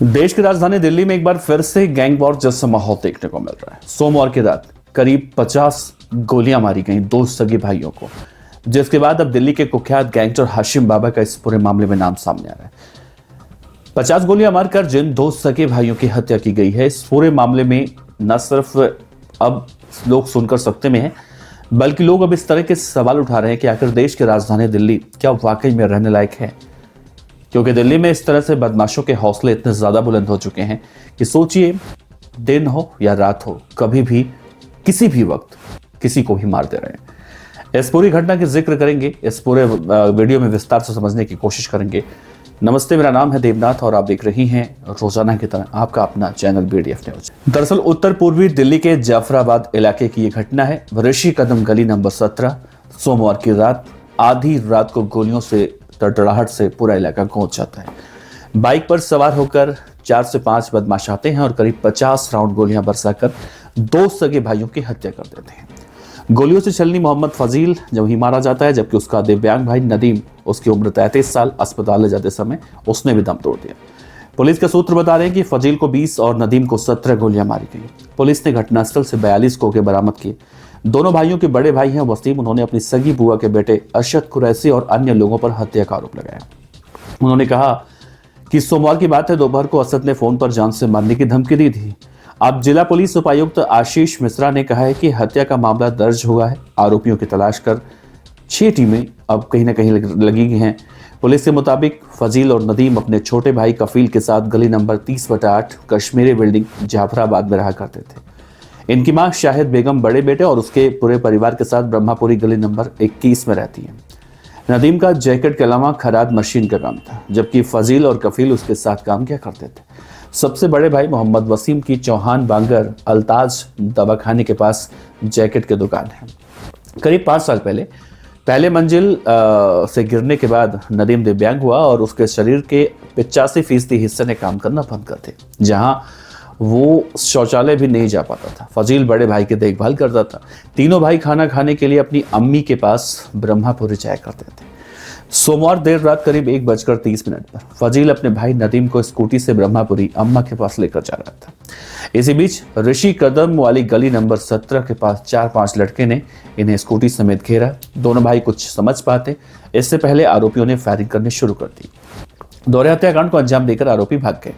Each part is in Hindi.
देश की राजधानी दिल्ली में एक बार फिर से गैंग वॉर जैसा माहौल देखने को मिल रहा है। सोमवार की रात करीब 50 गोलियां मारी गईं दो सगे भाइयों को, जिसके बाद अब दिल्ली के कुख्यात गैंगस्टर हाशिम बाबा का इस पूरे मामले में नाम सामने आ रहा है। 50 गोलियां मारकर जिन दो सगे भाइयों की हत्या की गई है, इस पूरे मामले में न सिर्फ अब लोग सुनकर सकते में हैं, बल्कि लोग अब इस तरह के सवाल उठा रहे हैं कि आखिर देश की राजधानी दिल्ली क्या वाकई में रहने लायक है। क्योंकि दिल्ली में इस तरह से बदमाशों के हौसले इतने ज्यादा बुलंद हो चुके हैं कि सोचिए, दिन हो या रात हो, कभी भी किसी भी वक्त किसी को भी मार दे रहे हैं। इस पूरी घटना के जिक्र करेंगे, इस पूरे वीडियो में विस्तार से समझने की कोशिश करेंगे। नमस्ते, मेरा नाम है देवनाथ और आप देख रही हैं रोजाना की तरह आपका अपना चैनल BDF न्यूज। दरअसल उत्तर पूर्वी दिल्ली के जाफराबाद इलाके की यह घटना है। ऋषि कदम गली नंबर 17 सोमवार की रात आधी रात को गोलियों से तड़तड़ाहट से पूरा इलाका गूंज जाता है। बाइक पर सवार होकर 4 से 5 बदमाश आते हैं और करीब 50 राउंड गोलियां बरसाकर दो सगे भाइयों की हत्या कर देते हैं। गोलियों से छलनी मोहम्मद फजील जब ही मारा जाता है, जबकि उसका दिव्यांग भाई नदीम, उसकी उम्र 33 साल, अस्पताल ले जाते समय उसने भी दम तोड़ दिया। पुलिस के सूत्र बता रहे हैं कि फजील को 20 और नदीम को 17 गोलियां मारी गई। पुलिस ने घटनास्थल से 42 कोके बरामद किए। दोनों भाइयों के बड़े भाई हैं वसीम, उन्होंने अपनी सगी बुआ के बेटे अरशद कुरैशी और अन्य लोगों पर हत्या का आरोप लगाया। उन्होंने कहा कि सोमवार की बात है, दोपहर को असद ने फोन पर जान से मारने की धमकी दी थी। अब जिला पुलिस उपायुक्त आशीष मिश्रा ने कहा है कि हत्या का मामला दर्ज हुआ है। आरोपियों की तलाश कर 6 टीमें अब कहीं ना कहीं लगी हैं। पुलिस के मुताबिक फजील और नदीम अपने छोटे भाई कफील के साथ गली नंबर 30/8 कश्मीरी बिल्डिंग जाफराबाद में रहा करते थे। इनकी मां शाहिद बेगम बड़े बेटे और उसके पूरे परिवार के साथ ब्रह्मापुरी गली नंबर 21 में रहती है। नदीम का जैकेट के अलावा खराद मशीन का काम था, जबकि फजील और कफील उसके साथ काम किया करते थे। सबसे बड़े भाई मोहम्मद वसीम की चौहान बांगर अल्ताज दवाखाने के पास जैकेट की दुकान है। करीब 5 साल पहले मंजिल से गिरने के बाद नदीम दिव्यांग हुआ और उसके शरीर के 85% हिस्से ने काम करना बंद कर दिए, जहां वो शौचालय भी नहीं जा पाता था। फजील बड़े भाई की देखभाल करता था। तीनों भाई खाना खाने के लिए अपनी अम्मी के पास ब्रह्मापुरी जाया करते थे। सोमवार देर रात करीब 1:30 पर फजील अपने भाई नदीम को स्कूटी से ब्रह्मापुरी अम्मा के पास लेकर जा रहा था। इसी बीच ऋषि कदम वाली गली नंबर 17 के पास 4-5 लड़के ने इन्हें स्कूटी समेत घेरा। दोनों भाई कुछ समझ पाते इससे पहले आरोपियों ने फायरिंग करनी शुरू कर दी। दोहरे हत्याकांड को अंजाम देकर आरोपी भाग गए।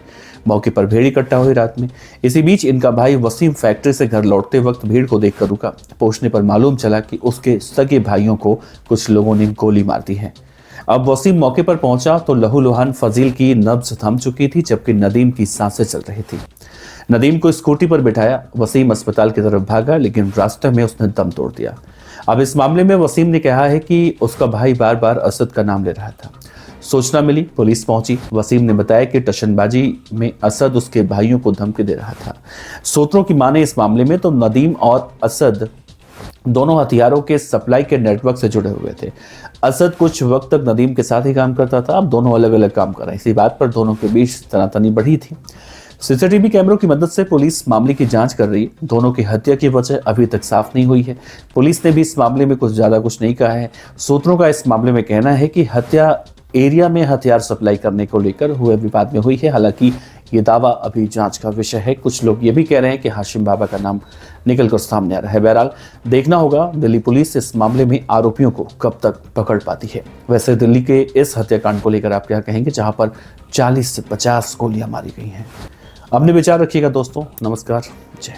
मौके पर भीड़ इकट्ठा हुई रात में। इसी बीच इनका भाई वसीम फैक्ट्री से घर लौटते वक्त भीड़ को देखकर रुका। पूछने पर मालूम चला कि उसके सगे भाइयों को कुछ लोगों ने गोली मार दी है। अब वसीम मौके पर पहुंचा तो लहूलुहान फजील की नब्ज थम चुकी थी, जबकि नदीम की सांसें चल रही थी। नदीम को स्कूटी पर बिठाया वसीम अस्पताल की तरफ भागा, लेकिन रास्ते में उसने दम तोड़ दिया। अब इस मामले में वसीम ने कहा है कि उसका भाई बार बार असद का नाम ले रहा था। सूचना मिली, पुलिस पहुंची। वसीम ने बताया कि टशनबाजी में असद उसके भाइयों को धमकी दे रहा था। सूत्रों की माने इस मामले में तो नदीम और असद दोनों हथियारों के सप्लाई के नेटवर्क से जुड़े हुए थे। असद कुछ वक्त तक नदीम के साथ ही काम करता था, अब दोनों अलग अलग काम कर रहे हैं। इसी बात पर दोनों के बीच तनातनी बढ़ी थी। सीसीटीवी कैमरों की मदद से पुलिस मामले की जांच कर रही है। दोनों की हत्या की वजह अभी तक साफ नहीं हुई है। पुलिस ने भी इस मामले में कुछ ज्यादा कुछ नहीं कहा है। सूत्रों का इस मामले में कहना है कि हत्या एरिया में हथियार सप्लाई करने को लेकर हुए विवाद में हुई है। हालांकि ये दावा अभी जांच का विषय है। कुछ लोग ये भी कह रहे हैं कि हाशिम बाबा का नाम निकलकर सामने आ रहा है। बहरहाल देखना होगा दिल्ली पुलिस इस मामले में आरोपियों को कब तक पकड़ पाती है। वैसे दिल्ली के इस हत्याकांड को लेकर आप क्या कहेंगे, जहां पर 40 से 50 गोलियां मारी गई हैं? अपने विचार रखिएगा दोस्तों। नमस्कार, जय।